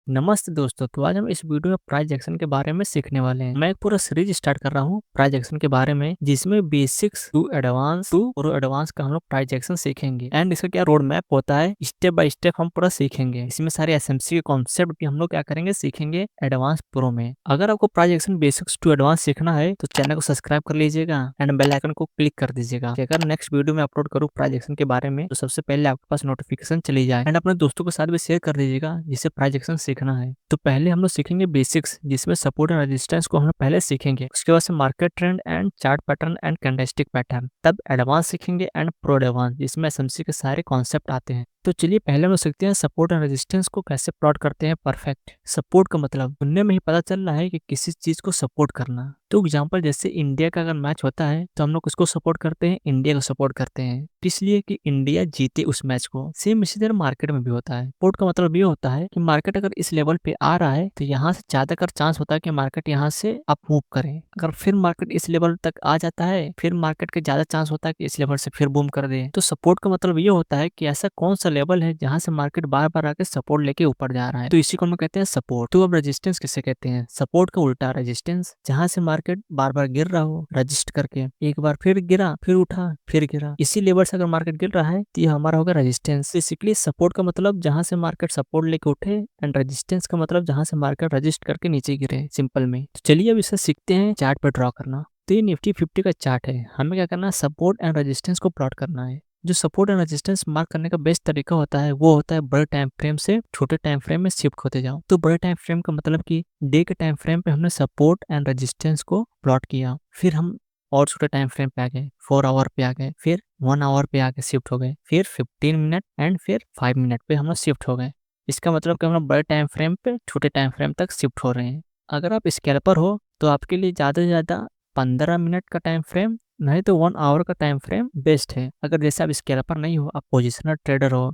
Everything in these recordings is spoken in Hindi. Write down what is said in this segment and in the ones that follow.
नमस्ते दोस्तों। तो आज हम इस वीडियो में प्राइस एक्शन के बारे में सीखने वाले हैं। मैं एक पूरा सीरीज स्टार्ट कर रहा हूँ प्राइस एक्शन के बारे में, जिसमें बेसिक्स टू एडवांस का हम लोग प्राइस एक्शन सीखेंगे। एंड इसका क्या रोड मैप होता है, स्टेप बाय स्टेप हम पूरा सीखेंगे। इसमें सारे एसएमसी के कॉन्सेप्ट भी हम लोग क्या करेंगे, सीखेंगे एडवांस प्रो में। अगर आपको price action basics to advance सीखना है तो चैनल को सब्सक्राइब कर लीजिएगा एंड बेल आइकन को क्लिक कर दीजिएगा। अगर नेक्स्ट वीडियो में अपलोड करूँ प्राइस एक्शन के बारे में तो सबसे पहले आपके पास नोटिफिकेशन चली जाए। एंड अपने दोस्तों के साथ भी शेयर कर दीजिएगा जिसे प्राइस एक्शन सीखना है। तो पहले हम लोग सीखेंगे बेसिक्स, जिसमें सपोर्ट एंड रेजिस्टेंस को हम लोग पहले सीखेंगे। उसके बाद से market trend and chart pattern and candlestick pattern. तब एडवांस सीखेंगे एंड प्रो एडवांस, जिसमें एसएमसी के सारे कॉन्सेप्ट आते हैं। तो चलिए पहले हम लोग सीखते हैं सपोर्ट एंड रेजिस्टेंस को कैसे प्लॉट करते हैं परफेक्ट। सपोर्ट का मतलब सुनने में ही पता चल रहा है कि किसी चीज को सपोर्ट करना। तो एग्जांपल जैसे इंडिया का अगर मैच होता है तो हम लोग किसको सपोर्ट करते हैं, इंडिया को सपोर्ट करते हैं, इसलिए कि इंडिया जीते उस मैच को। सेम इसी तरह मार्केट में भी होता है। सपोर्ट का मतलब ये होता है कि मार्केट अगर इस लेवल पे आ रहा है तो यहाँ से ज्यादातर चांस होता है कि मार्केट यहाँ से अप मूव करे। अगर फिर मार्केट इस लेवल तक आ जाता है, फिर मार्केट के ज्यादा चांस होता है कि इस लेवल से फिर बूम कर दे। तो सपोर्ट का मतलब ये होता है कि ऐसा कौन सा लेवल है जहां से मार्केट बार बार आके सपोर्ट लेके ऊपर जा रहा है, तो इसी को हम कहते हैं सपोर्ट। तो अब रेजिस्टेंस किसे कहते हैं, सपोर्ट का उल्टा रेजिस्टेंस, जहां से मार्केट बार बार गिर रहा हो रजिस्ट करके, एक बार फिर गिरा फिर उठा फिर गिरा, इसी लेवल से अगर मार्केट गिर रहा है तो ये हमारा होगा रेजिस्टेंस। बेसिकली सपोर्ट का मतलब जहां से मार्केट सपोर्ट लेके उठे एंड रेजिस्टेंस का मतलब जहां से मार्केट रजिस्ट करके नीचे गिरे, सिंपल में। तो चलिए अब इसे सीखते हैं चार्ट पर ड्रॉ करना। तो ये निफ्टी 50 का चार्ट है। हमें क्या करना है, सपोर्ट एंड रेजिस्टेंस को प्लॉट करना है। जो सपोर्ट एंड रेजिस्टेंस मार्क करने का बेस्ट तरीका होता है वो होता है बड़े टाइम फ्रेम से छोटे टाइम फ्रेम में शिफ्ट होते जाओ। तो बड़े टाइम फ्रेम का मतलब कि डे के टाइम फ्रेम पे हमने सपोर्ट एंड रेजिस्टेंस को प्लॉट किया, फिर हम और छोटे टाइम फ्रेम पे आ गए, 4 आवर पे आ गए, फिर 1 आवर पे आके शिफ्ट हो गए, फिर 15 मिनट एंड फिर 5 मिनट पे हम लोग शिफ्ट हो गए। इसका मतलब कि हम लोग बड़े टाइम फ्रेम पे छोटे टाइम फ्रेम तक शिफ्ट हो रहे हैं। अगर आप स्कैल्पर हो तो आपके लिए ज़्यादा से ज़्यादा 15 मिनट का टाइम फ्रेम, नहीं तो 1 आवर का टाइम फ्रेम बेस्ट है। अगर जैसे आप स्कैल्पर नहीं हो, आप पोजिशनल ट्रेडर हो,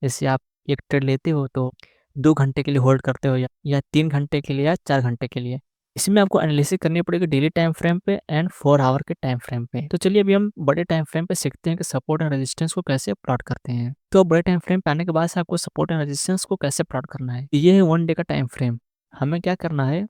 जैसे आप एक ट्रेड लेते हो तो 2 घंटे के लिए होल्ड करते हो या 3 घंटे के लिए या 4 घंटे के लिए, इसमें आपको एनालिसिस करनी पड़ेगी डेली टाइम फ्रेम पे एंड 4 आवर के टाइम फ्रेम पे। तो चलिए अभी हम बड़े टाइम फ्रेम पे सीखते हैं कि सपोर्ट एंड रेजिस्टेंस को कैसे प्लॉट करते हैं। तो बड़े टाइम फ्रेम पे आने के बाद से आपको सपोर्ट एंड रेजिस्टेंस को कैसे प्लॉट करना है। ये है 1 डे का टाइम फ्रेम। हमें क्या करना है,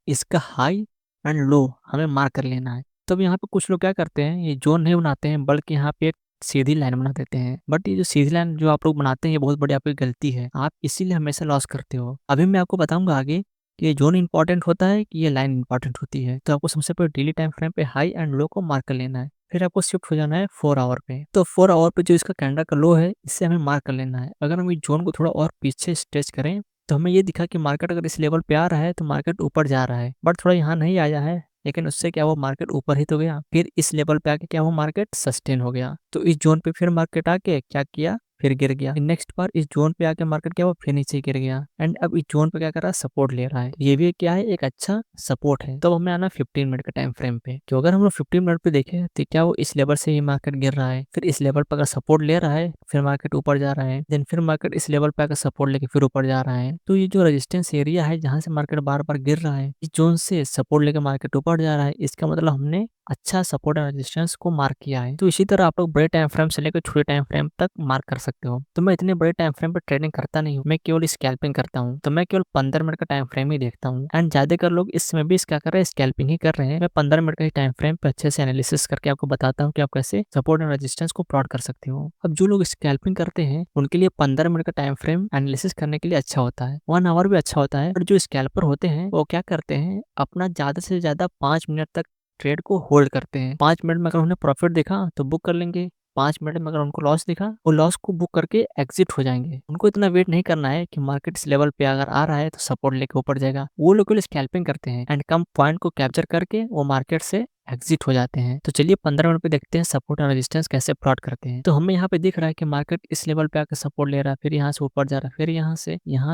इसका हाई एंड लो हमें मार्क कर लेना है। तो अब यहाँ पे कुछ लोग क्या करते हैं, ये जोन नहीं बनाते हैं बल्कि यहाँ पे एक सीधी लाइन बना देते हैं। बट ये जो सीधी लाइन जो आप लोग बनाते हैं ये बहुत बड़ी आपकी गलती है, आप इसीलिए हमेशा लॉस करते हो। अभी मैं आपको बताऊंगा आगे कि ये जोन इंपॉर्टेंट होता है कि ये लाइन इंपॉर्टेंट होती है। तो आपको सबसे पहले डेली टाइम फ्रेम पे हाई एंड लो को मार्क कर लेना है, फिर आपको शिफ्ट हो जाना है 4 आवर पे। तो 4 आवर पे जो इसका कैंडल का लो है इससे हमें मार्क कर लेना है। अगर हम इस जोन को थोड़ा और पीछे स्ट्रेच करें तो हमें ये दिखा कि मार्केट अगर इस लेवल पे आ रहा है तो मार्केट ऊपर जा रहा है, बट थोड़ा यहाँ नहीं आया है, लेकिन उससे क्या वो मार्केट ऊपर ही तो गया, फिर इस लेवल पे आके क्या वो मार्केट सस्टेन हो गया। तो इस जोन पे फिर मार्केट आके क्या किया, फिर गिर गया। नेक्स्ट बार इस जोन पे आके मार्केट क्या वो फिर नीचे गिर गया एंड अब इस जोन पे क्या कर रहा है, सपोर्ट ले रहा है। ये भी क्या है, एक अच्छा सपोर्ट है। तो हमें आना 15 मिनट के टाइम फ्रेम पे। तो अगर हम लोग 15 मिनट पे देखें तो क्या वो इस लेवल से ही मार्केट गिर रहा है, फिर इस लेवल पर अगर सपोर्ट ले रहा है फिर मार्केट ऊपर जा रहा है, देन फिर मार्केट इस लेवल पे आकर सपोर्ट लेके फिर ऊपर जा रहा है। तो ये जो रेजिस्टेंस एरिया है जहां से मार्केट बार बार गिर रहा है, इस जोन से सपोर्ट लेके मार्केट ऊपर जा रहा है, इसका मतलब हमने अच्छा सपोर्ट एंड रेजिस्टेंस को मार्क किया है। तो इसी तरह आप लोग बड़े टाइम फ्रेम से लेकर छोटे टाइम फ्रेम तक मार्क कर सकते हो। तो मैं इतने बड़े टाइम फ्रेम पर ट्रेडिंग करता नहीं हूँ, मैं केवल स्कैल्पिंग करता हूँ। तो मैं केवल 15 मिनट का टाइम फ्रेम ही देखता हूँ एंड ज्यादातर लोग इस समय भी क्या कर रहे हैं, स्कैल्पिंग ही कर रहे हैं। मैं 15 मिनट का ही टाइम फ्रेम पे अच्छे से एनालिसिस करके आपको बताता हूँ कि आप कैसे सपोर्ट एंड रेजिस्टेंस को प्लॉट कर सकते हो। अब जो लोग स्कैल्पिंग करते हैं उनके लिए 15 मिनट का टाइम फ्रेम एनालिसिस करने के लिए अच्छा होता है, 1 आवर भी अच्छा होता है। और जो स्कैल्पर होते हैं वो क्या करते हैं, अपना ज्यादा से ज्यादा 5 मिनट तक ट्रेड को होल्ड करते हैं। 5 मिनट में अगर उन्हें प्रॉफिट दिखा तो बुक कर लेंगे, 5 मिनट में अगर उनको लॉस दिखा वो लॉस को बुक करके एग्जिट हो जाएंगे। उनको इतना वेट नहीं करना है कि मार्केट इस लेवल पे अगर आ रहा है तो सपोर्ट लेके ऊपर जाएगा। वो लोग स्कैल्पिंग करते हैं एंड कम पॉइंट को कैप्चर करके वो मार्केट से एग्जिट हो जाते हैं। तो चलिए 15 मिनट पे देखते हैं सपोर्ट और रेजिस्टेंस कैसे प्लॉट करते हैं। तो हमें यहाँ पे दिख रहा है कि मार्केट इस लेवल पे आकर सपोर्ट ले रहा है, फिर यहाँ से ऊपर जा रहा है, फिर यहाँ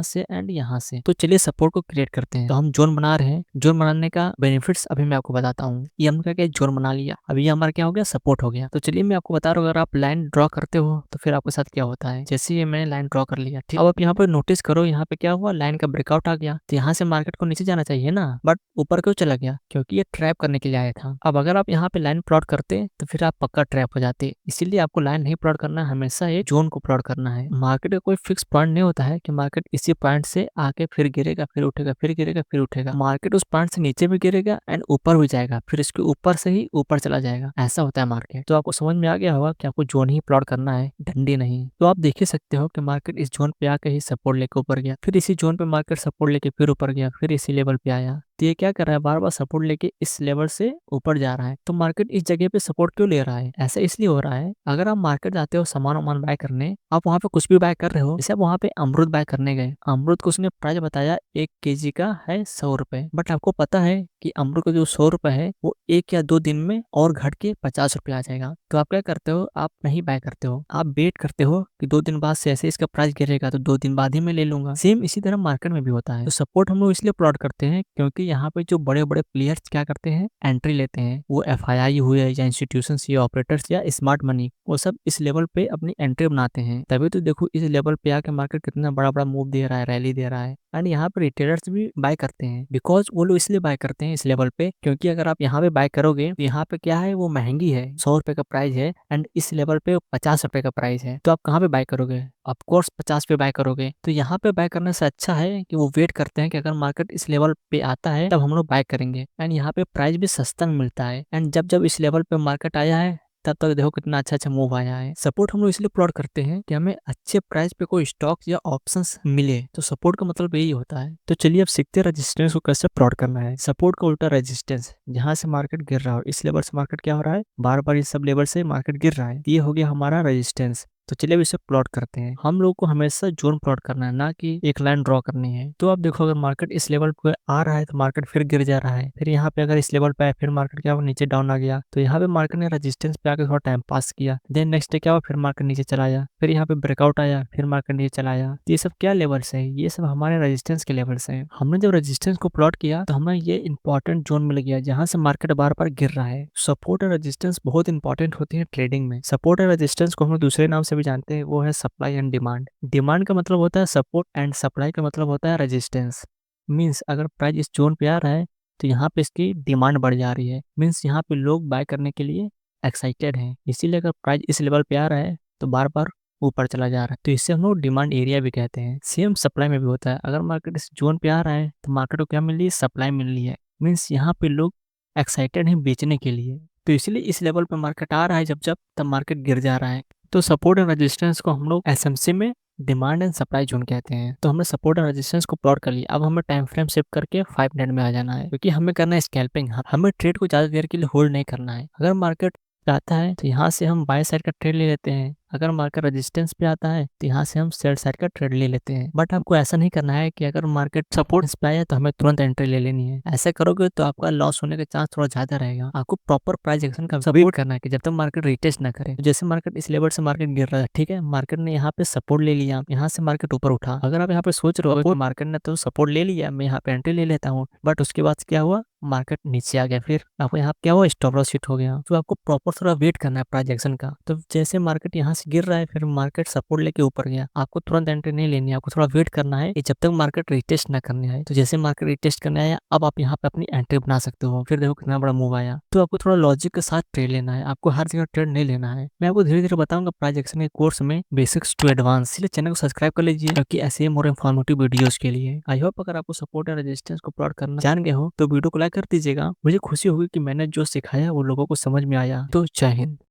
से एंड यहाँ से। तो चलिए सपोर्ट को क्रिएट करते हैं। तो हम जोन बना रहे हैं, जोन बनाने का बेनिफिट्स अभी मैं आपको बताता हूँ। ये हमने क्या जोन बना लिया, अभी ये हमारा क्या हो गया, सपोर्ट हो गया। तो चलिए मैं आपको बता रहा हूँ, अगर आप लाइन ड्रॉ करते हो तो फिर आपके साथ क्या होता है। जैसे ये मैंने लाइन ड्रॉ कर लिया, ठीक। अब आप यहाँ पे नोटिस करो, यहाँ पे क्या हुआ, लाइन का ब्रेकआउट आ गया। तो यहाँ से मार्केट को नीचे जाना चाहिए ना, बट ऊपर क्यों चला गया, क्योंकि ये ट्रैप करने के लिए आया था। अब अगर आप यहाँ पे लाइन प्लॉट करते तो फिर आप पक्का ट्रैप हो जाते। इसीलिए आपको लाइन नहीं प्लॉट करना है, हमेशा एक जोन को प्लॉट करना है। मार्केट का कोई फिक्स पॉइंट नहीं होता है कि मार्केट इसी पॉइंट से आके फिर गिरेगा, फिर उठेगा, फिर गिरेगा, फिर उठेगा। मार्केट उस पॉइंट से नीचे भी गिरेगा एंड ऊपर भी जाएगा, फिर इसके ऊपर से ही ऊपर चला जाएगा। ऐसा होता है मार्केट। तो आपको समझ में आ गया होगा कि आपको जोन ही प्लॉट करना है, डंडी नहीं। तो आप देख ही सकते हो कि मार्केट इस जोन पे आके ही सपोर्ट लेके ऊपर गया, फिर इसी जोन पे मार्केट सपोर्ट लेके फिर ऊपर गया, फिर इसी लेवल पे आया। तो ये क्या कर रहा है, बार बार सपोर्ट लेके इस लेवल से ऊपर जा रहा है। तो मार्केट इस जगह पे सपोर्ट क्यों ले रहा है? ऐसा इसलिए हो रहा है, अगर आप मार्केट जाते हो सामान वामान बाय करने, आप वहाँ पे कुछ भी बाय कर रहे हो, जैसे आप वहाँ पे अमरूद बाय करने गए, अमरूद को उसने प्राइस बताया 1 kg का है 100 रुपए, बट आपको पता है कि अमरूद का जो 100 रुपए है वो 1 या 2 दिन में और घट के 50 रुपए आ जाएगा। तो आप क्या करते हो, आप नहीं बाय करते हो, आप वेट करते हो कि 2 दिन बाद से ऐसे इसका प्राइस गिरेगा तो 2 दिन बाद ही मैं ले लूंगा। सेम इसी तरह मार्केट में भी होता है। तो सपोर्ट हम लोग इसलिए प्लॉट करते हैं क्योंकि यहाँ पे जो बड़े बड़े प्लेयर्स क्या करते हैं, एंट्री लेते हैं। वो FII हुए या इंस्टीट्यूशन या ऑपरेटर्स या स्मार्ट मनी, वो सब इस लेवल पे अपनी एंट्री बनाते हैं। तभी तो देखो इस लेवल पे आके मार्केट कितना बड़ा बड़ा मूव दे रहा है, रैली दे रहा है। एंड यहाँ पे रिटेलर्स भी बाय करते हैं, बिकॉज वो लोग इसलिए बाय करते हैं इस लेवल पे क्योंकि अगर आप यहाँ पे बाय करोगे तो यहाँ पे क्या है, वो महंगी है, 100 रुपए का प्राइस है एंड इस लेवल पे 50 रुपए का प्राइस है। तो आप कहाँ पे बाय करोगे? ऑफ कोर्स 50 पे बाय करोगे। तो यहाँ पे बाय करने से अच्छा है कि वो वेट करते हैं कि अगर मार्केट इस लेवल पे आता है तब हम लोग बाय करेंगे। एंड यहाँ पे प्राइस भी सस्ता में मिलता है। एंड जब जब इस लेवल पे मार्केट आया है तब तक देखो कितना अच्छा अच्छा मूव आया है। सपोर्ट हम लोग इसलिए प्लॉट करते हैं कि हमें अच्छे प्राइस पे कोई स्टॉक या ऑप्शंस मिले। तो सपोर्ट का मतलब यही होता है। तो चलिए अब सीखते हैं रेजिस्टेंस को कैसे प्लॉट करना है। सपोर्ट का उल्टा रेजिस्टेंस, जहां से मार्केट गिर रहा हो, इस लेवल से मार्केट क्या हो रहा है, बार बार इस सब लेवल से मार्केट गिर रहा है, ये हो गया हमारा रेजिस्टेंस। तो चलिए अब इसे प्लॉट करते हैं। हम लोग को हमेशा जोन प्लॉट करना है, ना कि एक लाइन ड्रॉ करनी है। तो आप देखो अगर मार्केट इस लेवल पे आ रहा है तो मार्केट फिर गिर जा रहा है, फिर यहाँ पे अगर इस लेवल पे आया फिर मार्केट क्या हुआ, नीचे डाउन आ गया। तो यहाँ पे मार्केट ने रेजिस्टेंस पे आकर थोड़ा टाइम पास किया, देन नेक्स्ट डे क्या हुआ, फिर मार्केट नीचे चला आया, फिर यहाँ पे ब्रेकआउट आया, फिर मार्केट नीचे चला आया। तो ये सब क्या लेवल्स है, ये सब हमारे रेजिस्टेंस के लेवल्स हैं। हमने जब रेजिस्टेंस को प्लॉट किया तो हमें ये इंपॉर्टेंट जोन मिल गया जहां से मार्केट बार बार गिर रहा है। सपोर्ट और रेजिस्टेंस बहुत इंपॉर्टेंट होती है ट्रेडिंग में। सपोर्ट और रेजिस्टेंस को हम लोग दूसरे नाम से भी जानते हैं, वो है सप्लाई एंड डिमांड। डिमांड का मतलब होता है सपोर्ट एंड सप्लाई का मतलब होता है रेजिस्टेंस। मीन्स अगर प्राइस इस जोन पे आ रहा है तो यहाँ पे इसकी डिमांड बढ़ जा रही है, मीन्स यहाँ पे लोग बाय करने के लिए एक्साइटेड हैं। इसीलिए अगर प्राइस इस लेवल पे आ रहा है तो बार बार ऊपर चला जा रहा है, तो इससे हम लोग डिमांड एरिया भी कहते हैं। सेम सप्लाई में भी होता है, अगर मार्केट इस जोन पे आ रहा है तो मार्केट को क्या मिल रही है, सप्लाई मिल रही है। मीन्स यहाँ पे लोग एक्साइटेड हैं बेचने के लिए, तो इसीलिए इस लेवल पे मार्केट आ रहा है जब जब तब मार्केट गिर जा रहा है। तो सपोर्ट एंड रेजिस्टेंस को हम लोग SMC में डिमांड एंड सप्लाई जोन कहते हैं। तो हमने सपोर्ट एंड रेजिस्टेंस को प्लॉट कर लिया। अब हमें टाइम फ्रेम शिफ्ट करके 5 मिनट में आ जाना है, क्योंकि हमें करना है स्कैल्पिंग। हमें ट्रेड को ज्यादा देर के लिए होल्ड नहीं करना है। अगर मार्केट आता है तो यहाँ से हम बाय साइड का ट्रेड ले लेते हैं, अगर मार्केट रेजिस्टेंस पे आता है तो यहाँ से हम सेल साइड का ट्रेड ले लेते हैं। बट आपको ऐसा नहीं करना है कि अगर मार्केट सपोर्ट पे आया तो हमें तुरंत एंट्री ले लेनी है। ऐसा करोगे तो आपका लॉस होने का चांस थोड़ा ज्यादा रहेगा। आपको प्रॉपर प्राइस एक्शन का सपोर्ट करना है कि जब तक मार्केट रिटेस्ट ना करे। तो जैसे मार्केट इस लेवल से मार्केट गिर रहा है, ठीक है, मार्केट ने यहाँ पे सपोर्ट ले लिया, यहाँ से मार्केट ऊपर उठा। अगर आप यहाँ पे सोच रहे हो मार्केट ने तो सपोर्ट ले लिया, मैं यहाँ पे एंट्री ले लेता हूँ, बट उसके बाद क्या हुआ, मार्केट नीचे आ गया, फिर आपको यहाँ क्या हुआ, स्टॉप लॉस हिट हो गया। तो आपको प्रॉपर थोड़ा वेट करना है प्राइस एक्शन का। तो जैसे मार्केट यहाँ से गिर रहा है, फिर मार्केट सपोर्ट लेके ऊपर गया, आपको तुरंत एंट्री नहीं लेनी है, आपको थोड़ा वेट करना है कि जब तक मार्केट रिटेस्ट ना करने आए। तो जैसे मार्केट रिटेस्ट करने आया, अब आप यहाँ पे अपनी एंट्री बना सकते हो। फिर देखो कितना बड़ा मूव आया। तो आपको थोड़ा लॉजिक के साथ ट्रेड लेना है, आपको हर जगह ट्रेड नहीं लेना है। मैं आपको धीरे धीरे बताऊंगा प्राइस एक्शन के कोर्स में, बेसिक्स टू एडवांस। इसलिए चैनल को सब्सक्राइब कर लीजिए, क्योंकि ऐसे मोर इन्फॉर्मेटिव वीडियोस के लिए। आई होप अगर आपको सपोर्ट या रेजिस्टेंस को प्लॉट करना जान गए हो तो वीडियो को लाइक कर दीजिएगा। मुझे खुशी होगी कि मैंने जो सिखाया वो लोगों को समझ में आया। तो जय हिंद।